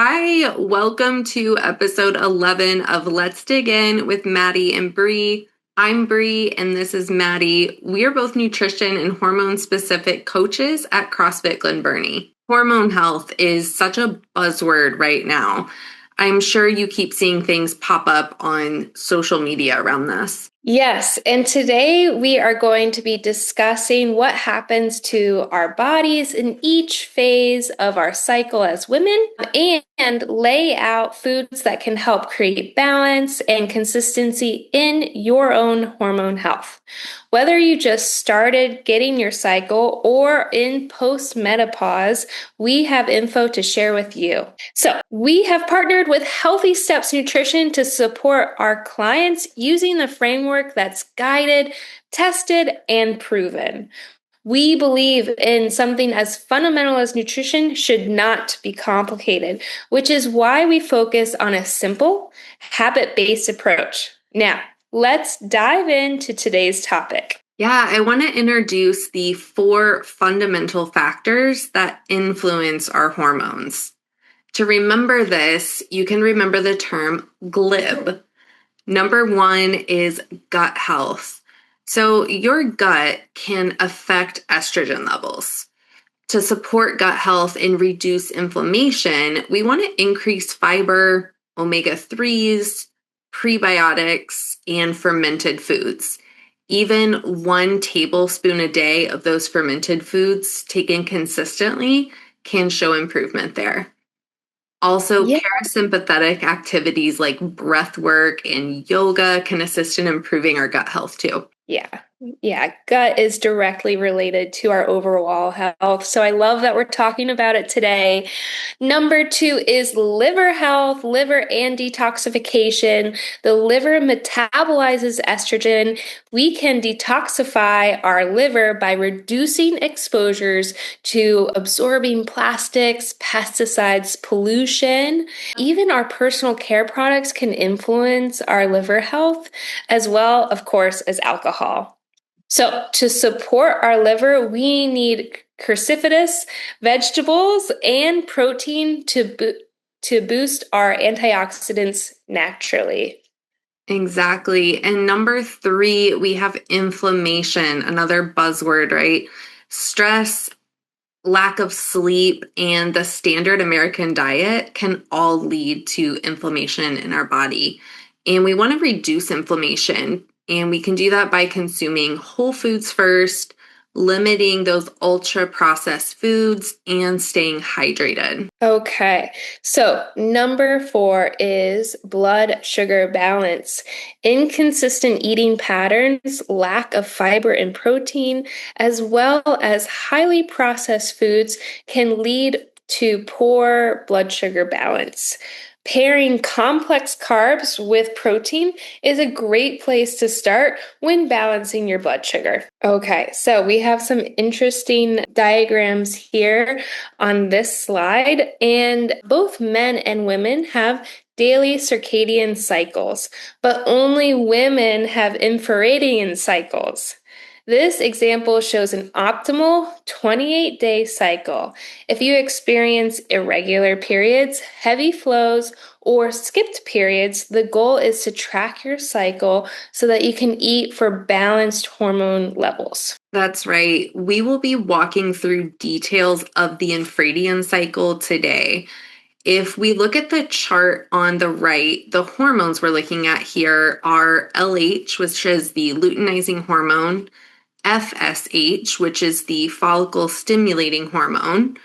Hi, welcome to episode 11 of Let's Dig In with Maddie and Bri. I'm Bri and this is Maddie. We are both nutrition and hormone specific coaches at CrossFit Glen Burnie. Hormone health is such a buzzword right now. I'm sure you keep seeing things pop up on social media around this. Yes, and today we are going to be discussing what happens to our bodies in each phase of our cycle as women and lay out foods that can help create balance and consistency in your own hormone health. Whether you just started getting your cycle or in post-menopause, we have info to share with you. So we have partnered with Healthy Steps Nutrition to support our clients using the framework that's guided, tested, and proven. We believe in something as fundamental as nutrition should not be complicated, which is why we focus on a simple, habit-based approach. Now, let's dive into today's topic. Yeah, I want to introduce the 4 fundamental factors that influence our hormones. To remember this, you can remember the term GLIB. Number 1 is gut health. So your gut can affect estrogen levels. To support gut health and reduce inflammation, we want to increase fiber, omega-3s, prebiotics, and fermented foods. Even 1 tablespoon a day of those fermented foods taken consistently can show improvement there. Also, Yeah. parasympathetic activities like breath work and yoga can assist in improving our gut health too. Yeah, gut is directly related to our overall health. So I love that we're talking about it today. Number 2 is liver health, liver and detoxification. The liver metabolizes estrogen. We can detoxify our liver by reducing exposures to absorbing plastics, pesticides, pollution. Even our personal care products can influence our liver health, as well, of course, as alcohol. So to support our liver, we need cruciferous vegetables and protein to boost our antioxidants naturally. Exactly. And number 3, we have inflammation, another buzzword, right? Stress, lack of sleep, and the standard American diet can all lead to inflammation in our body. And we want to reduce inflammation. And we can do that by consuming whole foods first, limiting those ultra processed foods, and staying hydrated. Okay, so number 4 is blood sugar balance. Inconsistent eating patterns, lack of fiber and protein, as well as highly processed foods can lead to poor blood sugar balance. Pairing complex carbs with protein is a great place to start when balancing your blood sugar. Okay, so we have some interesting diagrams here on this slide, and both men and women have daily circadian cycles, but only women have infradian cycles. This example shows an optimal 28-day cycle. If you experience irregular periods, heavy flows, or skipped periods, the goal is to track your cycle so that you can eat for balanced hormone levels. That's right. We will be walking through details of the infradian cycle today. If we look at the chart on the right, the hormones we're looking at here are LH, which is the luteinizing hormone, FSH, which is the follicle stimulating hormone,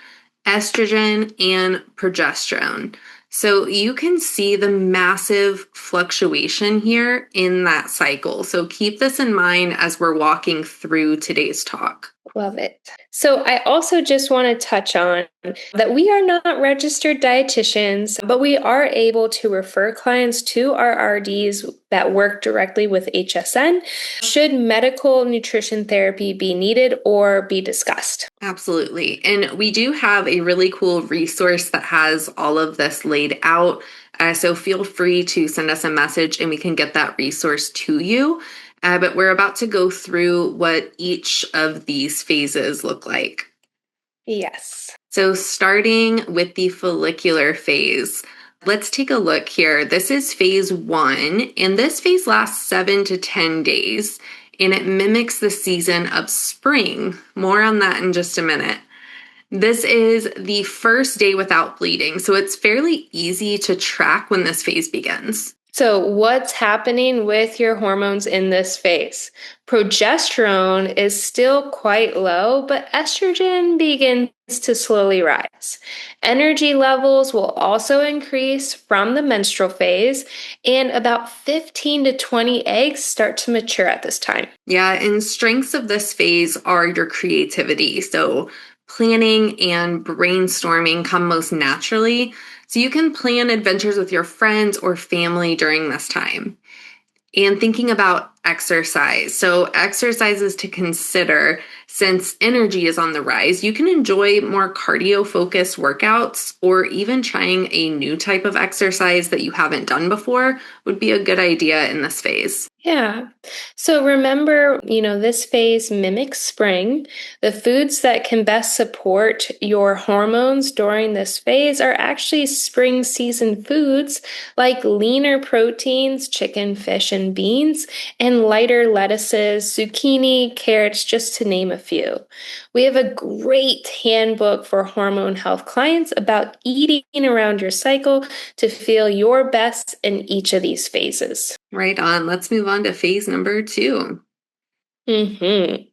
estrogen, and progesterone. So you can see the massive fluctuation here in that cycle. So keep this in mind as we're walking through today's talk. Love it. So I also just want to touch on that we are not registered dietitians, but we are able to refer clients to our RDs that work directly with HSN should medical nutrition therapy be needed or be discussed. Absolutely. And we do have a really cool resource that has all of this laid out. So feel free to send us a message and we can get that resource to you. But we're about to go through what each of these phases look like. Yes. So, starting with the follicular phase, let's take a look here. This is phase one, and this phase lasts 7 to 10 days, and it mimics the season of spring. More on that in just a minute. This is the first day without bleeding, so it's fairly easy to track when this phase begins. So, what's happening with your hormones in this phase? Progesterone is still quite low, but estrogen begins to slowly rise. Energy levels will also increase from the menstrual phase, and about 15 to 20 eggs start to mature at this time. Yeah, and strengths of this phase are your creativity. So, planning and brainstorming come most naturally. So, you can plan adventures with your friends or family during this time. And thinking about exercise. So, exercises to consider since energy is on the rise. You can enjoy more cardio focused workouts, or even trying a new type of exercise that you haven't done before would be a good idea in this phase. Yeah. So remember, this phase mimics spring. The foods that can best support your hormones during this phase are actually spring season foods like leaner proteins, chicken, fish, and beans, and lighter lettuces, zucchini, carrots, just to name a few. We have a great handbook for hormone health clients about eating around your cycle to feel your best in each of these phases. Right on. Let's move on to phase number two. Mm-hmm.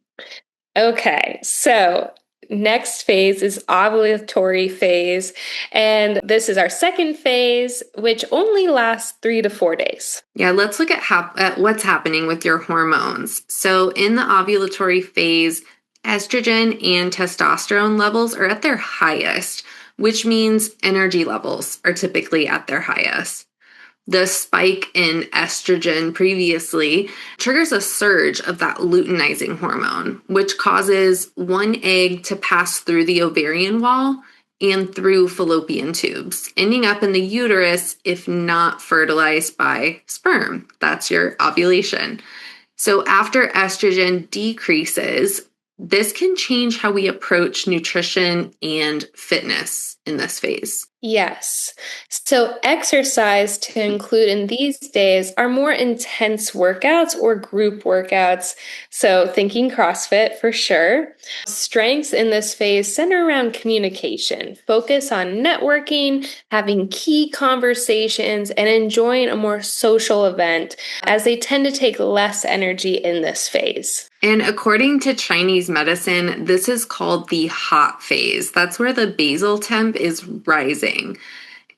Okay, so next phase is ovulatory phase, and this is our second phase, which only lasts 3 to 4 days. Yeah, let's look at what's happening with your hormones. So, in the ovulatory phase, estrogen and testosterone levels are at their highest, which means energy levels are typically at their highest. The spike in estrogen previously triggers a surge of that luteinizing hormone, which causes one egg to pass through the ovarian wall and through fallopian tubes, ending up in the uterus if not fertilized by sperm. That's your ovulation. So, after estrogen decreases, this can change how we approach nutrition and fitness in this phase. Yes. So, exercise to include in these days are more intense workouts or group workouts. So, thinking CrossFit for sure. Strengths in this phase center around communication, focus on networking, having key conversations, and enjoying a more social event, as they tend to take less energy in this phase. And according to Chinese medicine, this is called the hot phase. That's where the basal temp is rising.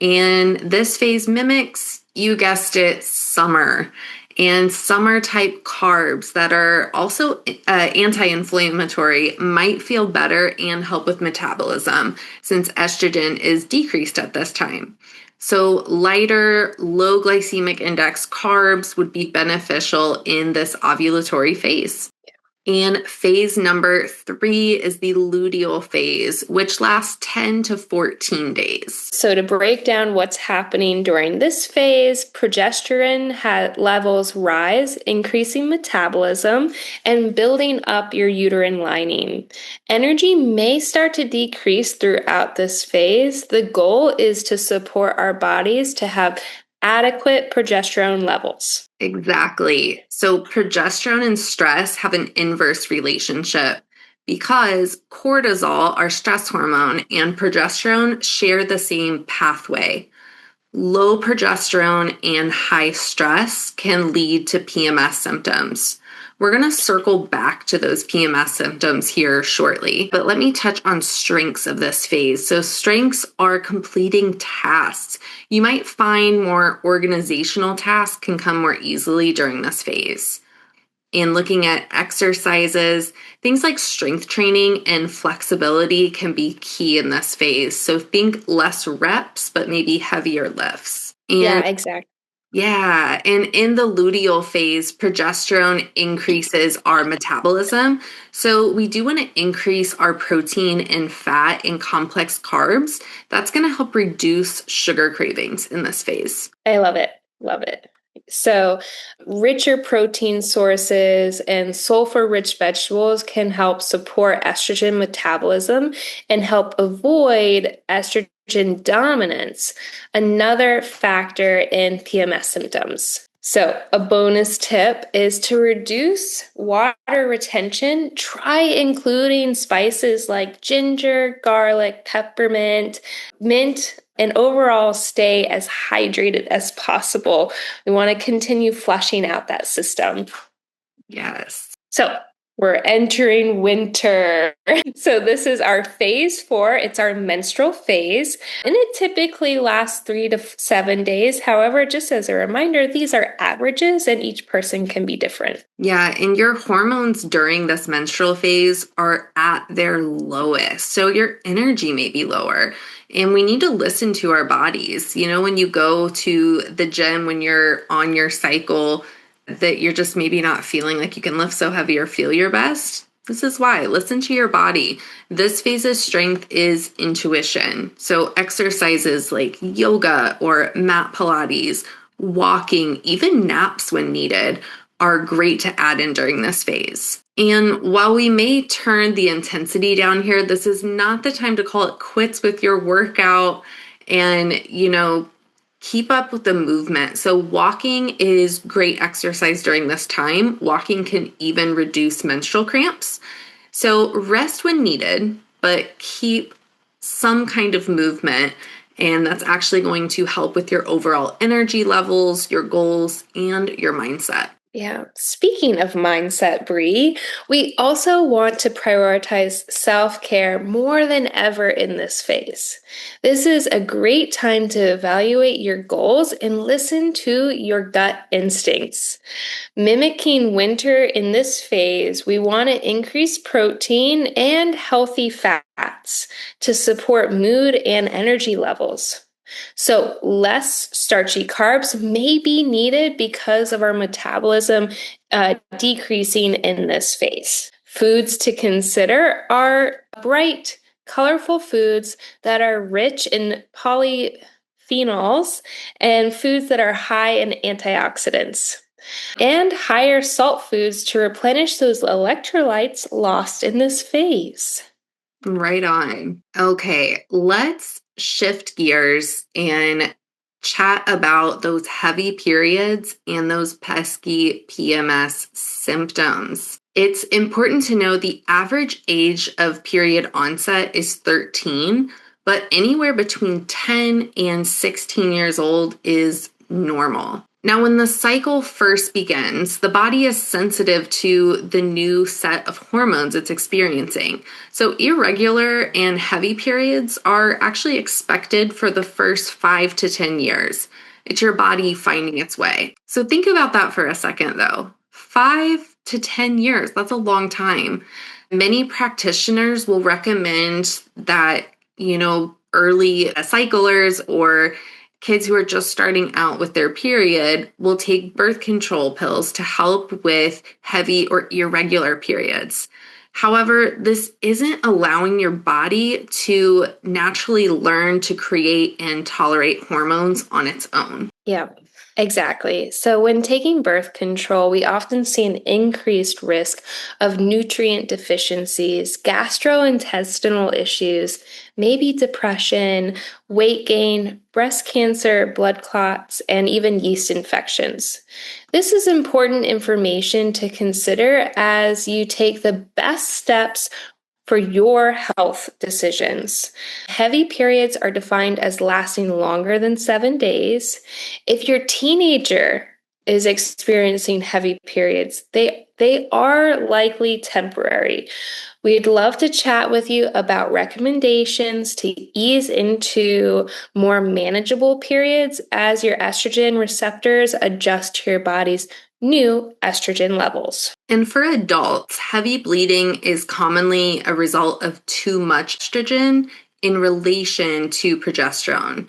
And this phase mimics, you guessed it, summer. And summer type carbs that are also anti inflammatory might feel better and help with metabolism since estrogen is decreased at this time. So, lighter, low glycemic index carbs would be beneficial in this ovulatory phase. And phase number three is the luteal phase, which lasts 10 to 14 days. So, to break down what's happening during this phase, progesterone levels rise, increasing metabolism and building up your uterine lining. Energy may start to decrease throughout this phase. The goal is to support our bodies to have adequate progesterone levels. Exactly. So progesterone and stress have an inverse relationship because cortisol, our stress hormone, and progesterone share the same pathway. Low progesterone and high stress can lead to PMS symptoms. We're going to circle back to those PMS symptoms here shortly, but let me touch on strengths of this phase. So, strengths are completing tasks. You might find more organizational tasks can come more easily during this phase. And looking at exercises, things like strength training and flexibility can be key in this phase. So, think less reps, but maybe heavier lifts. Yeah, exactly. Yeah, and in the luteal phase, progesterone increases our metabolism. So we do want to increase our protein and fat and complex carbs. That's going to help reduce sugar cravings in this phase. I love it. Love it. So, richer protein sources and sulfur-rich vegetables can help support estrogen metabolism and help avoid estrogen dominance, another factor in PMS symptoms. So, a bonus tip is to reduce water retention. Try including spices like ginger, garlic, peppermint, mint, and overall stay as hydrated as possible. We want to continue flushing out that system. Yes. So, we're entering winter. So, this is our phase 4. It's our menstrual phase, and it typically lasts 3 to 7 days. However, just as a reminder, these are averages and each person can be different. Yeah, and your hormones during this menstrual phase are at their lowest. So your energy may be lower. And we need to listen to our bodies. You know, when you go to the gym, when you're on your cycle, that you're just maybe not feeling like you can lift so heavy or feel your best. This is why. Listen to your body. This phase of strength is intuition. So exercises like yoga or mat Pilates, walking, even naps when needed are great to add in during this phase. And while we may turn the intensity down here, this is not the time to call it quits with your workout and, keep up with the movement. So walking is great exercise during this time. Walking can even reduce menstrual cramps. So rest when needed, but keep some kind of movement. And that's actually going to help with your overall energy levels, your goals, and your mindset. Yeah. Speaking of mindset, Bri, we also want to prioritize self-care more than ever in this phase. This is a great time to evaluate your goals and listen to your gut instincts. Mimicking winter in this phase, we want to increase protein and healthy fats to support mood and energy levels. So, less starchy carbs may be needed because of our metabolism decreasing in this phase. Foods to consider are bright, colorful foods that are rich in polyphenols and foods that are high in antioxidants. And higher salt foods to replenish those electrolytes lost in this phase. Right on. Okay, let's shift gears and chat about those heavy periods and those pesky PMS symptoms. It's important to know the average age of period onset is 13, but anywhere between 10 and 16 years old is normal. Now, when the cycle first begins, the body is sensitive to the new set of hormones it's experiencing. So, irregular and heavy periods are actually expected for the first 5 to 10 years. It's your body finding its way. So, think about that for a second, though. 5 to 10 years, that's a long time. Many practitioners will recommend that, early cyclers or kids who are just starting out with their period will take birth control pills to help with heavy or irregular periods. However, this isn't allowing your body to naturally learn to create and tolerate hormones on its own. Yeah, exactly. So when taking birth control, we often see an increased risk of nutrient deficiencies, gastrointestinal issues, maybe depression, weight gain, breast cancer, blood clots, and even yeast infections. This is important information to consider as you take the best steps for your health decisions. Heavy periods are defined as lasting longer than 7 days. If your teenager is experiencing heavy periods, they are likely temporary. We'd love to chat with you about recommendations to ease into more manageable periods as your estrogen receptors adjust to your body's new estrogen levels. And for adults, heavy bleeding is commonly a result of too much estrogen in relation to progesterone.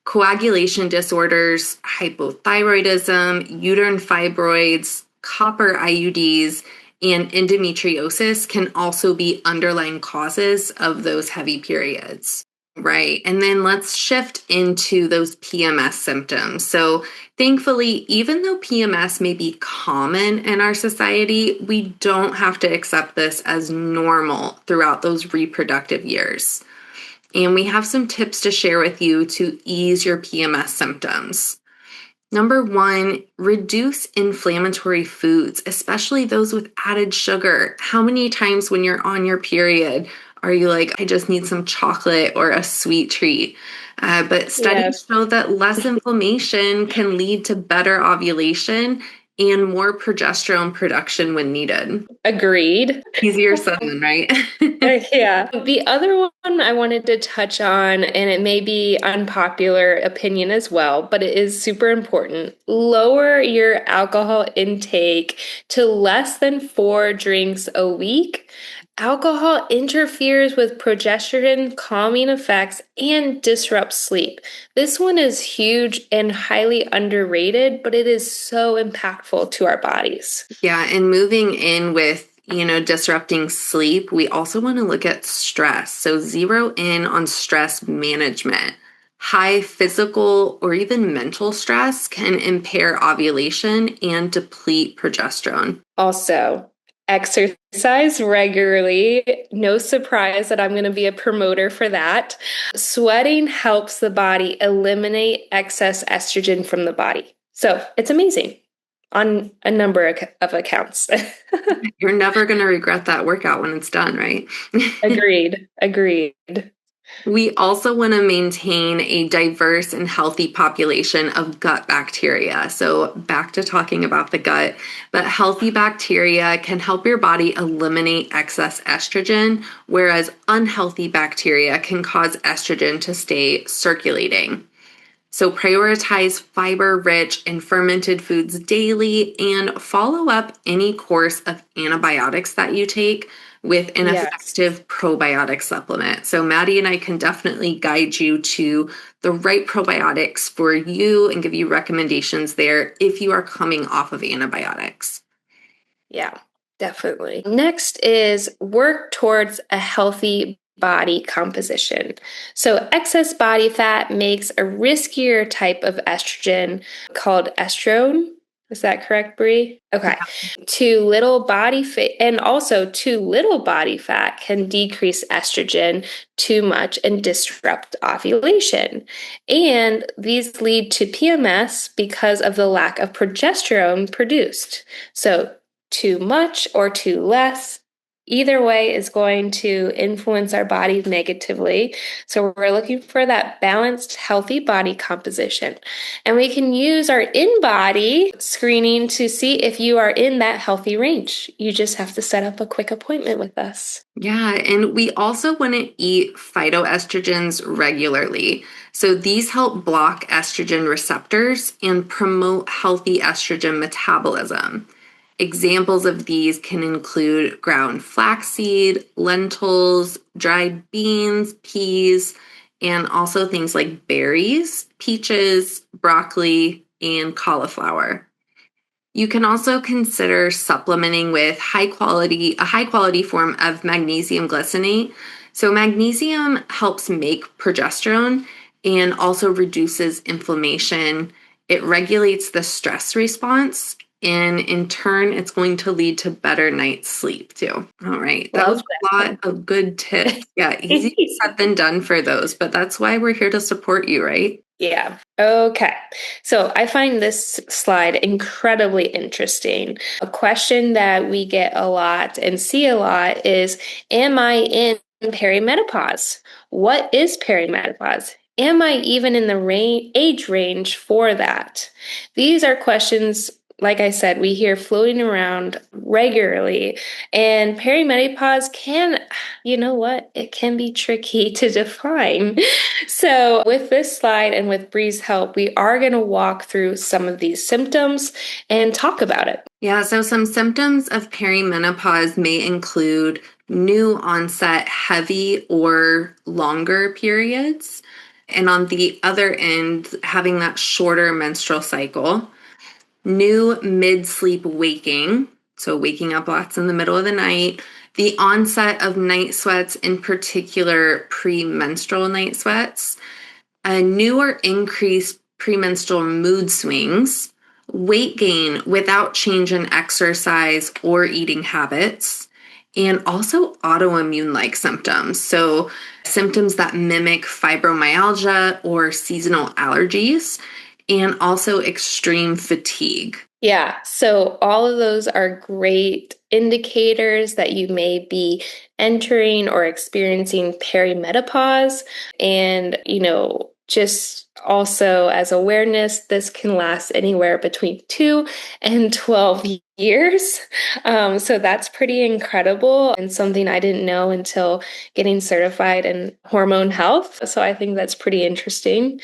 Coagulation disorders, hypothyroidism, uterine fibroids, copper IUDs, and endometriosis can also be underlying causes of those heavy periods. Right. And then let's shift into those PMS symptoms. So, thankfully, even though PMS may be common in our society, we don't have to accept this as normal throughout those reproductive years. And we have some tips to share with you to ease your PMS symptoms. Number one, reduce inflammatory foods, especially those with added sugar. How many times when you're on your period are you like, I just need some chocolate or a sweet treat? But studies Yes. show that less inflammation can lead to better ovulation and more progesterone production when needed. Agreed. Easier said than right. Yeah. The other one I wanted to touch on, and it may be unpopular opinion as well, but it is super important. Lower your alcohol intake to less than 4 drinks a week. Alcohol interferes with progesterone calming effects and disrupts sleep. This one is huge and highly underrated, but it is so impactful to our bodies. Yeah, and moving in with, disrupting sleep, we also want to look at stress. So zero in on stress management. High physical or even mental stress can impair ovulation and deplete progesterone. Also, exercise regularly. No surprise that I'm going to be a promoter for that. Sweating helps the body eliminate excess estrogen from the body. So it's amazing on a number of accounts. You're never going to regret that workout when it's done, right? Agreed. Agreed. We also want to maintain a diverse and healthy population of gut bacteria. So, back to talking about the gut, but healthy bacteria can help your body eliminate excess estrogen, whereas unhealthy bacteria can cause estrogen to stay circulating. So, prioritize fiber rich and fermented foods daily and follow up any course of antibiotics that you take with an Yes. effective probiotic supplement. So, Maddie and I can definitely guide you to the right probiotics for you and give you recommendations there if you are coming off of antibiotics. Yeah, definitely. Next is work towards a healthy body composition. So, excess body fat makes a riskier type of estrogen called estrone. Is that correct, Bri? Okay. Too little body fat, and also too little body fat can decrease estrogen too much and disrupt ovulation. And these lead to PMS because of the lack of progesterone produced. So, too much or too less. Either way is going to influence our bodies negatively. So we're looking for that balanced, healthy body composition. And we can use our in-body screening to see if you are in that healthy range. You just have to set up a quick appointment with us. Yeah, and we also want to eat phytoestrogens regularly. So these help block estrogen receptors and promote healthy estrogen metabolism. Examples of these can include ground flaxseed, lentils, dried beans, peas, and also things like berries, peaches, broccoli, and cauliflower. You can also consider supplementing with a high quality form of magnesium glycinate. So magnesium helps make progesterone and also reduces inflammation. It regulates the stress response, and in turn it's going to lead to better night's sleep too. All right. That was Love a lot of good tips. Yeah, that. easy said than done for those, but that's why we're here to support you, right? Yeah. Okay. So I find this slide incredibly interesting. A question that we get a lot and see a lot is, am I in perimenopause? What is perimenopause? Am I even in the age range for that? These are questions, like I said, we hear floating around regularly. And perimenopause can, you know what? It can be tricky to define. So, with this slide and with Bri's help, we are going to walk through some of these symptoms and talk about it. Yeah, so some symptoms of perimenopause may include new onset heavy or longer periods. And on the other end, having that shorter menstrual cycle, new mid sleep waking, so waking up lots in the middle of the night, the onset of night sweats, in particular premenstrual night sweats, a new or increased premenstrual mood swings, weight gain without change in exercise or eating habits, and also autoimmune-like symptoms. So symptoms that mimic fibromyalgia or seasonal allergies, and also extreme fatigue. Yeah, so all of those are great indicators that you may be entering or experiencing perimenopause. And, just also as awareness, this can last anywhere between 2 and 12 years. So that's pretty incredible and something I didn't know until getting certified in hormone health. So I think that's pretty interesting.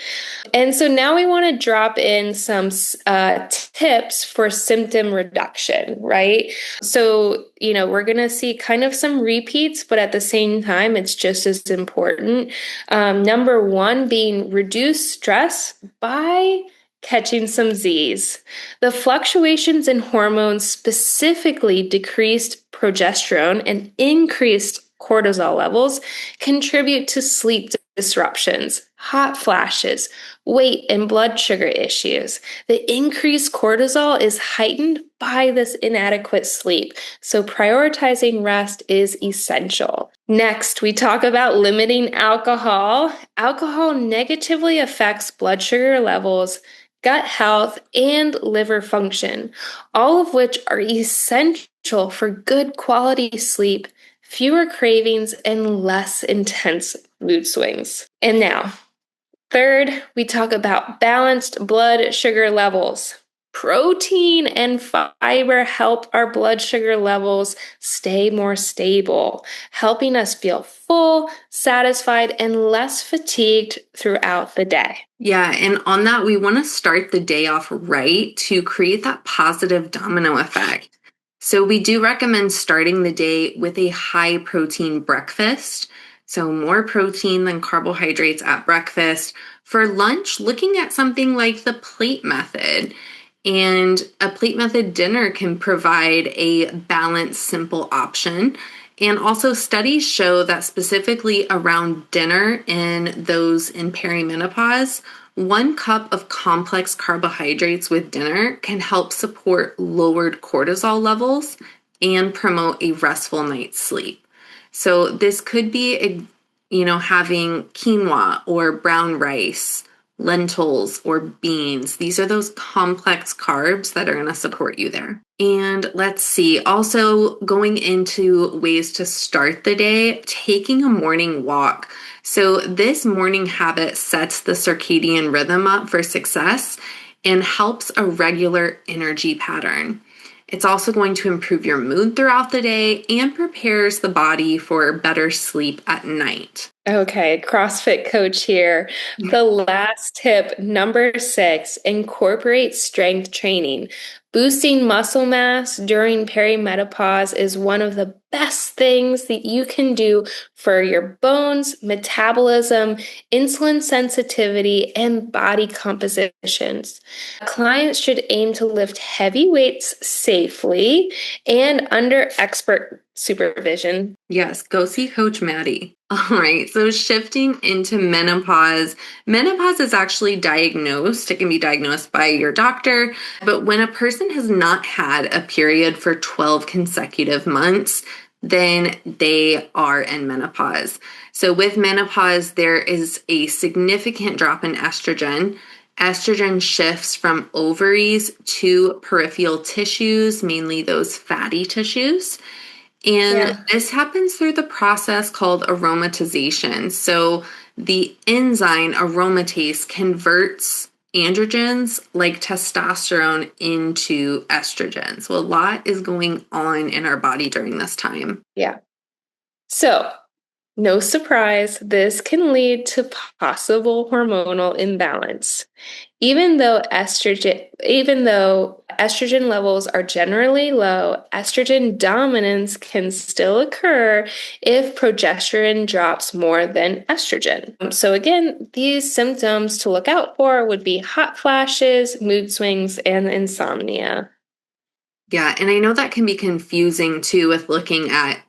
And so now we want to drop in some tips for symptom reduction, right? So, we're going to see kind of some repeats, but at the same time, it's just as important. Number one being reduce stress by catching some Z's. The fluctuations in hormones specifically decreased progesterone and increased cortisol levels contribute to sleep disruptions, hot flashes, weight and blood sugar issues. The increased cortisol is heightened by this inadequate sleep, so prioritizing rest is essential. Next, we talk about limiting alcohol. Alcohol negatively affects blood sugar levels, gut health, and liver function, all of which are essential for good quality sleep, fewer cravings, and less intense mood swings. And now, third, we talk about balanced blood sugar levels. Protein and fiber help our blood sugar levels stay more stable, helping us feel full, satisfied, and less fatigued throughout the day. Yeah, and on that, we want to start the day off right to create that positive domino effect. So we do recommend starting the day with a high protein breakfast. So more protein than carbohydrates at breakfast. For lunch, looking at something like the plate method. And a plate method dinner can provide a balanced, simple option. And also, studies show that specifically around dinner in those in perimenopause, 1 cup of complex carbohydrates with dinner can help support lowered cortisol levels and promote a restful night's sleep. So this could be, having quinoa or brown rice, lentils, or beans. These are those complex carbs that are going to support you there. And let's see, also going into ways to start the day, taking a morning walk. So this morning habit sets the circadian rhythm up for success and helps a regular energy pattern. It's also going to improve your mood throughout the day and prepares the body for better sleep at night. Okay, CrossFit coach here. The last tip, number 6, incorporate strength training. Boosting muscle mass during perimenopause is one of the best things that you can do for your bones, metabolism, insulin sensitivity, and body compositions. Clients should aim to lift heavy weights safely and under expert supervision. Yes, go see Coach Maddie. All right, so shifting into menopause. Menopause is actually diagnosed. It can be diagnosed by your doctor, but when a person has not had a period for 12 consecutive months, then they are in menopause. So with menopause, there is a significant drop in estrogen. Estrogen shifts from ovaries to peripheral tissues, mainly those fatty tissues. And this happens through the process called aromatization. So the enzyme aromatase converts androgens like testosterone into estrogen. So a lot is going on in our body during this time. Yeah. So, no surprise, this can lead to possible hormonal imbalance. Even though estrogen levels are generally low, estrogen dominance can still occur if progesterone drops more than estrogen. So again, these symptoms to look out for would be hot flashes, mood swings, and insomnia. Yeah, and I know that can be confusing too with looking at,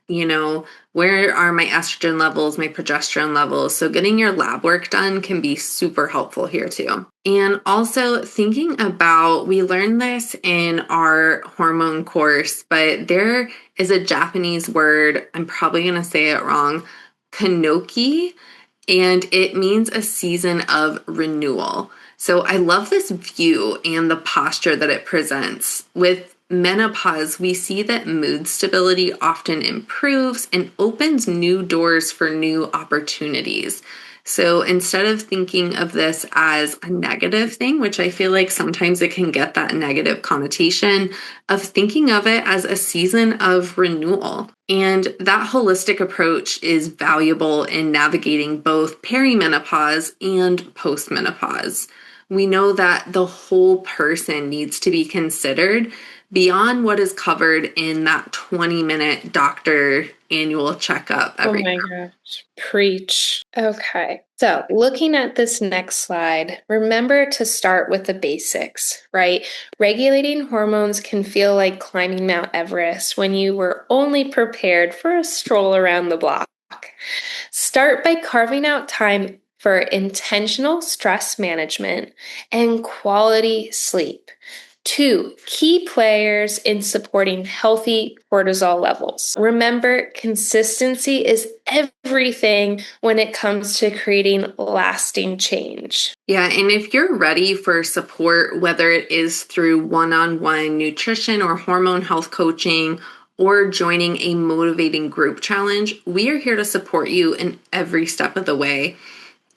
where are my estrogen levels, my progesterone levels. So getting your lab work done can be super helpful here too. And also thinking about, we learned this in our hormone course, but there is a Japanese word, I'm probably going to say it wrong, kanoki, and it means a season of renewal. So I love this view and the posture that it presents. With menopause, we see that mood stability often improves and opens new doors for new opportunities. So instead of thinking of this as a negative thing, which I feel like sometimes it can get that negative connotation, of thinking of it as a season of renewal. And that holistic approach is valuable in navigating both perimenopause and postmenopause. We know that the whole person needs to be considered beyond what is covered in that 20-minute doctor annual checkup Oh every my gosh, preach. Okay. So, looking at this next slide, remember to start with the basics, right? Regulating hormones can feel like climbing Mount Everest when you were only prepared for a stroll around the block. Start by carving out time for intentional stress management and quality sleep. Two, key players in supporting healthy cortisol levels. Remember, consistency is everything when it comes to creating lasting change. Yeah, and if you're ready for support, whether it is through one-on-one nutrition or hormone health coaching, or joining a motivating group challenge, we are here to support you in every step of the way.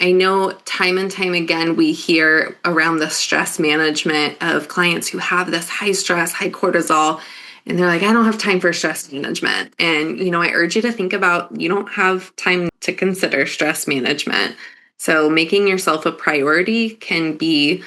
I know time and time again, we hear around the stress management of clients who have this high stress, high cortisol, and they're like, I don't have time for stress management. And, I urge you to think about, you don't have time to consider stress management. So making yourself a priority can be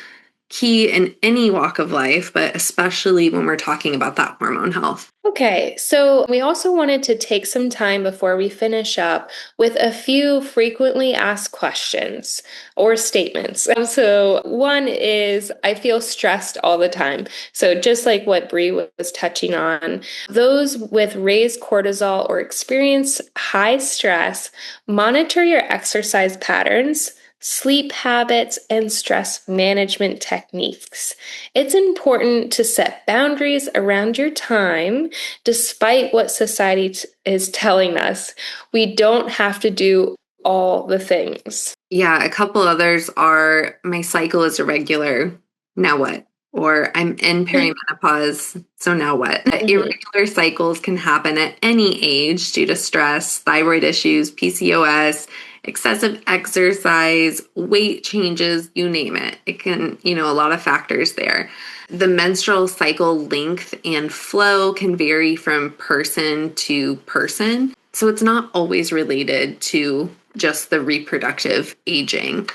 key in any walk of life, but especially when we're talking about that hormone health. Okay, so we also wanted to take some time before we finish up with a few frequently asked questions or statements. So, one is, I feel stressed all the time. So, just like what Bri was touching on, those with raised cortisol or experience high stress, monitor your exercise patterns, sleep habits, and stress management techniques. It's important to set boundaries around your time, despite what society is telling us. We don't have to do all the things. Yeah, a couple others are my cycle is irregular. Now what? Or I'm in perimenopause. So now what? Mhm. Irregular cycles can happen at any age due to stress, thyroid issues, PCOS, excessive exercise, weight changes, you name it. It can, a lot of factors there. The menstrual cycle length and flow can vary from person to person. So it's not always related to just the reproductive aging.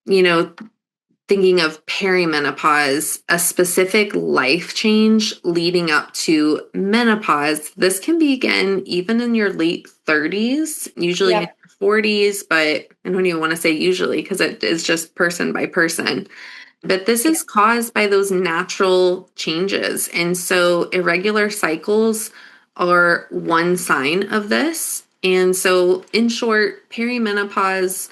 You know, Thinking of perimenopause, a specific life change leading up to menopause, this can begin even in your late 30s, usually in Yeah. your 40s, but I don't even want to say usually because it is just person by person. But this is caused by those natural changes. And so irregular cycles are one sign of this. And so, in short, perimenopause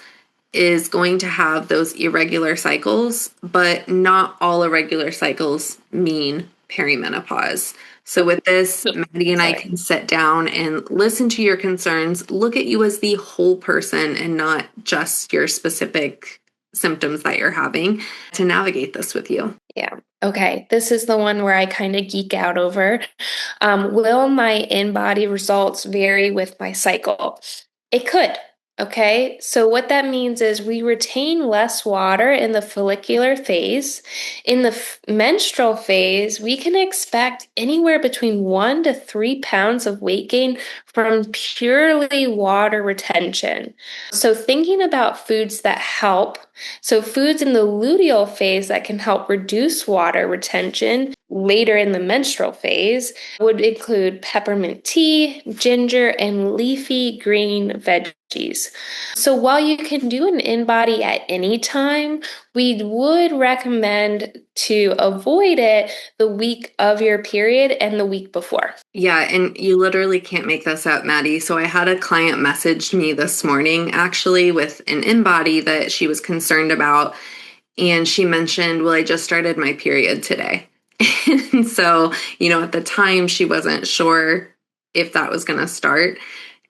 is going to have those irregular cycles, but not all irregular cycles mean perimenopause. So, with this, Maddie and I Sorry. can sit down and listen to your concerns, look at you as the whole person and not just your specific symptoms that you're having to navigate this with you. Yeah. Okay. This is the one where I kind of geek out over. Will my in-body results vary with my cycle? It could. Okay. So what that means is we retain less water in the follicular phase. In the menstrual phase, we can expect anywhere between 1 to 3 pounds of weight gain from purely water retention. So thinking about foods that help, so foods in the luteal phase that can help reduce water retention later in the menstrual phase would include peppermint tea, ginger, and leafy green veggies. So while you can do an in-body at any time, We would recommend to avoid it the week of your period and the week before. Yeah, and you literally can't make this up, Maddie. So I had a client message me this morning actually with an in-body that she was concerned about. And she mentioned, well, I just started my period today. And so, at the time she wasn't sure if that was going to start.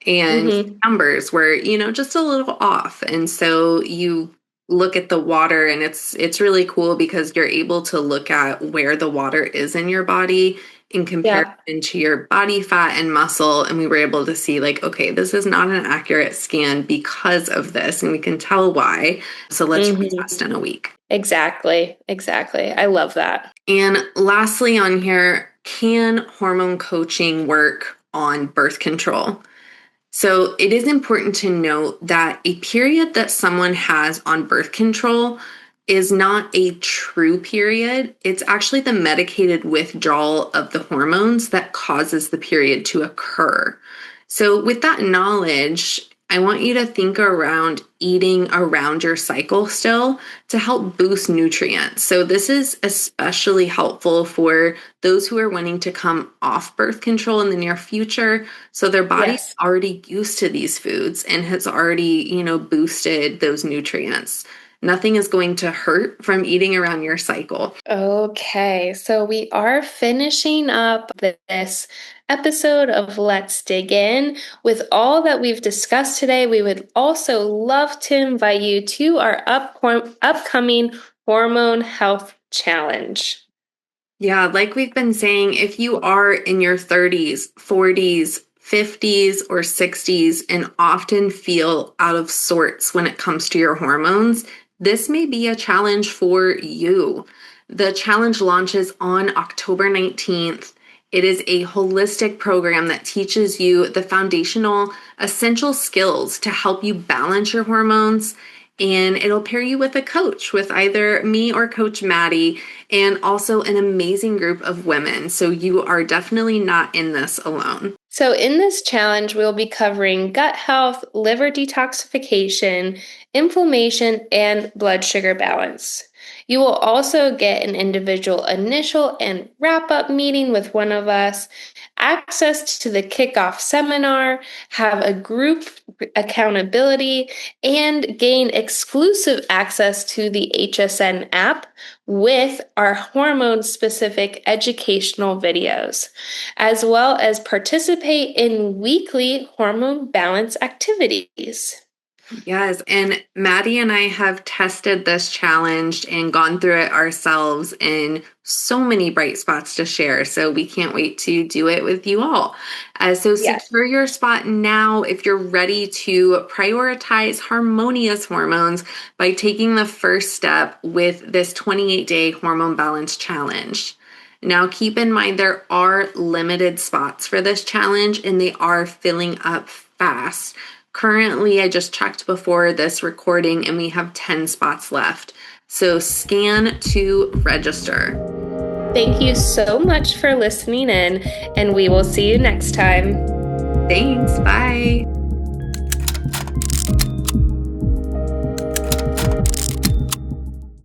And Mm-hmm. numbers were, just a little off. And so you look at the water and it's really cool because you're able to look at where the water is in your body in Yeah. comparison to your body fat and muscle. And we were able to see like, okay, this is not an accurate scan because of this. And we can tell why. So let's Mm-hmm. retest in a week. Exactly. Exactly. I love that. And lastly on here, can hormone coaching work on birth control? So it is important to note that a period that someone has on birth control is not a true period. It's actually the medicated withdrawal of the hormones that causes the period to occur. So with that knowledge, I want you to think around eating around your cycle still to help boost nutrients. So this is especially helpful for those who are wanting to come off birth control in the near future. So their body's Yes. already used to these foods and has already, boosted those nutrients. Nothing is going to hurt from eating around your cycle. Okay, so we are finishing up this episode of Let's Dig In. With all that we've discussed today, we would also love to invite you to our upcoming Hormone Health Challenge. Yeah, like we've been saying, if you are in your 30s, 40s, 50s, or 60s and often feel out of sorts when it comes to your hormones, this may be a challenge for you. The challenge launches on October 19th. It is a holistic program that teaches you the foundational essential skills to help you balance your hormones. And it'll pair you with a coach, with either me or Coach Maddie, and also an amazing group of women. So you are definitely not in this alone. So, in this challenge, we'll be covering gut health, liver detoxification, inflammation, and blood sugar balance. You will also get an individual initial and wrap up meeting with one of us, access to the kickoff seminar, have a group accountability, and gain exclusive access to the HSN app with our hormone specific educational videos, as well as participate in weekly hormone balance activities. Yes, and Maddie and I have tested this challenge and gone through it ourselves in so many bright spots to share. So we can't wait to do it with you all. So Yes. secure your spot now if you're ready to prioritize harmonious hormones by taking the first step with this 28-day hormone balance challenge. Now, keep in mind there are limited spots for this challenge and they are filling up fast. Currently, I just checked before this recording and we have 10 spots left. So scan to register. Thank you so much for listening in, and we will see you next time. Thanks. Bye.